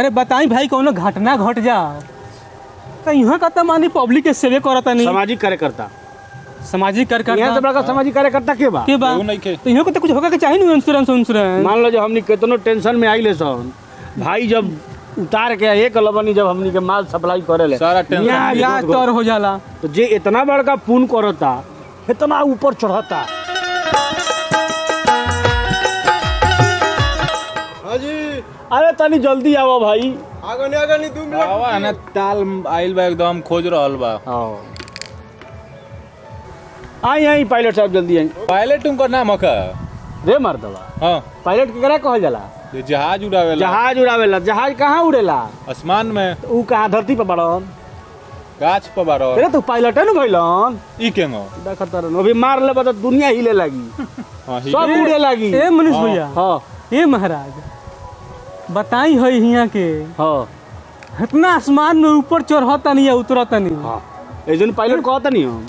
अरे बताई भाई कौनो घटना घट जाओ तो यहाँ का तो मानी पब्लिक के सेवे करता नहीं। सामाजिक कार्यकर्ता सामाजिक कार्यकर्ता यहाँ से बड़का सामाजिक कार्यकर्ता के बा तो यहाँ को तो कुछ होगा के चाहिए नहीं। इंश्योरेंस मान लो जो हमनी कितनो टेंशन में आई ले सन भाई जब उतार के एक लबनी जब हमनी के माल सप्लाई करे ले सारा टेंशन या तौर हो जाला तो जे इतना बड़का पुण्य करता इतना ऊपर चढ़ता। हाजी अरे तनी जल्दी आओ भाई। आगनी 2 मिनट आवा ना ताल आइल बा एकदम खोज रहल बा। आई पायलट साहब जल्दी आई। पायलट तुमका नाम है रे मर्दवा हाँ पायलट केकरा कहल जाला? ये जहाज उड़ावेला। जहाज उड़ावेला। जहाज कहाँ उड़ेला? आसमान में। तो ऊ कहाँ धरती पर बड़न गाछ पर बारो। अरे तू पायलट है ना भइलन ई केंगो देखत रहन अभी मार ले तो दुनिया हिले लगी हां ही सब उड़े लगी। ए मनीष भैया हां ए महाराज बताई है यहाँ के हां इतना आसमान में ऊपर चढ़ता नहीं है उतरता नहीं। हां एजन पायलट कहता नहीं हम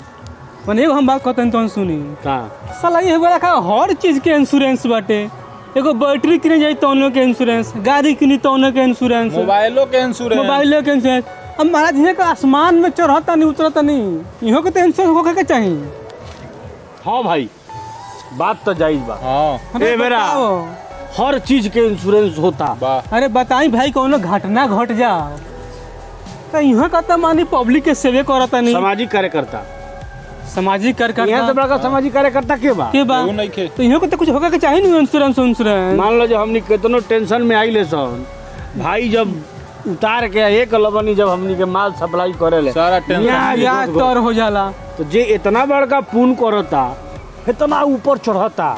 पर एगो हम बात कहते तो सुनी का साला ये बड़ा हर चीज के इंश्योरेंस बाटे। एगो बैटरी किने जाई तो के इंश्योरेंस, गाड़ी किनी तो के इंश्योरेंस, मोबाइलों के इंश्योरेंस। अब महाराज यहाँ का आसमान में चढ़ता नहीं उतरता नहीं यहाँ के तो इंश्योरेंस होके के चाहिए। हाँ भाई बात तो जायज बा। हां ए मेरा हर चीज के इंश्योरेंस होता। अरे बताई भाई कौनो घटना घट जाओ तो यहाँ का तो मानी पब्लिक के सेवे करता नहीं। सामाजिक कार्यकर्ता सामाजिक कार्यकर्ता यहाँ से बड़का सामाजिक कार्यकर्ता के बा तो यहाँ को तो कुछ होगा के चाहिए नहीं। इंश्योरेंस मान लो जो हमनी कितनो टेंशन में आई ले सन भाई जब उतार के एक लबनी जब हमनी के माल सप्लाई करे ले सारा टेंशन या तौर हो जाला तो जे इतना बड़का पुण्य करता इतना ऊपर चढ़ता।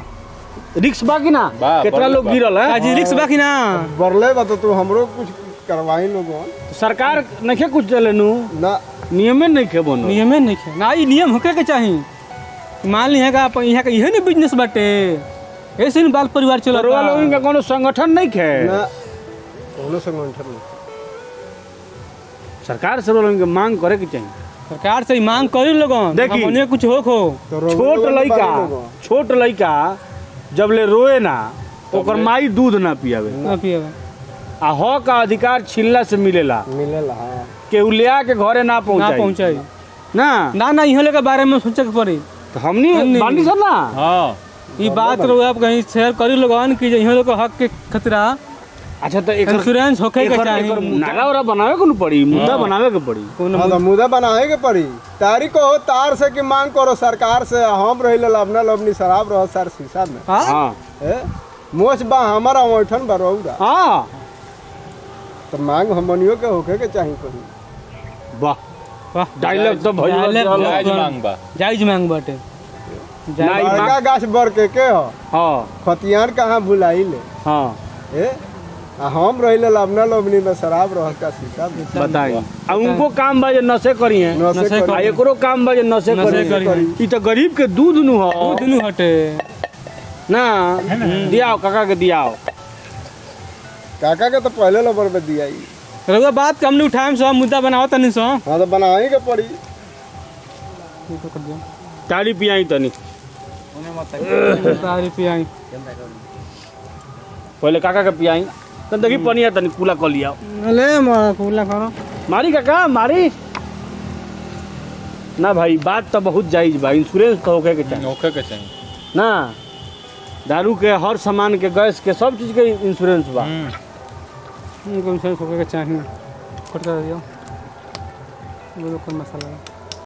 रिक्स बा कि ना कितना लोग गिरल है जी रिक्स बाकी ना बरले बा तो तू हमरो कुछ करवाई लोगन। सरकार नहीं कुछ चले नु ना नियमे नहीं खे बनो नियमे नहीं खे ना ई नियम होके के चाहिए। मान ली का यहाँ का यही ना बिजनेस बाटे ऐसे ही बाल परिवार चलो लोगन का कोनो संगठन नहीं खे ना कोनो संगठन नहीं। सरकार से लोगन के मांग करे के चाहिए। सरकार से मांग करी लोगन देखी हमने कुछ हो छोट लइका जब ले रोए ना ओकर माई दूध ना पियावे आ हो का अधिकार छिल्ला से मिलेला हां केहू ले के घरे ना पहुंचाई ना ना ना इहो के बारे में सोचे के पड़ी। तो हमनी बांडी सर ना हां ये बात रो आप कहीं शेयर करी लोगन कि इहो लोग हक के खतरा। अच्छा तो इंश्योरेंस होके के चाहिए। नारा वाला बनावे को पड़ी मुद्दा बनावे के पड़ी। हां तो मुद्दा बनाए के पड़ी तारीख को तार से की मांग करो सरकार से। हम रहिले लबना लबनी शराब रह सर शीशा में हां ए मोच बा हमारा ओठन बा रौदा हां तो मांग हमनियो के होके के चाहिए कहीं। वाह वाह डायलॉग तो जायज मांग बा जायज मांग बाटे। बड़का गाछ बर के हो हां खतियान कहाँ भुलाई ले हां ए हम रहिले लबना लबनी में शराब रह का शीशा में बताई अब उनको काम बा जे नशे करी है नशे आ एकरो काम बा जे नशे करी ई तो गरीब के दूध नु हो दुनु हटे ना दियाओ काका के दियाओ काका के तो पहले नंबर पे दिया ही। रउआ बात हमने उठाएम सब मुद्दा बनाओ तनी सो हाँ तो बनाए के पड़ी ताड़ी पियाई तनी तारी पियाई पहले काका के पियाई तन देखी पनिया तनी कूला कर लिया ले मारा कूला करो मारी काका मारी ना भाई बात तो बहुत जायज बा। इंश्योरेंस तो होके के चाहिए ना दारू के हर सामान के गैस के सब चीज के इंश्योरेंस बा। इंश्योरेंस होके के चाहिए करता दियो वो लोग मसाला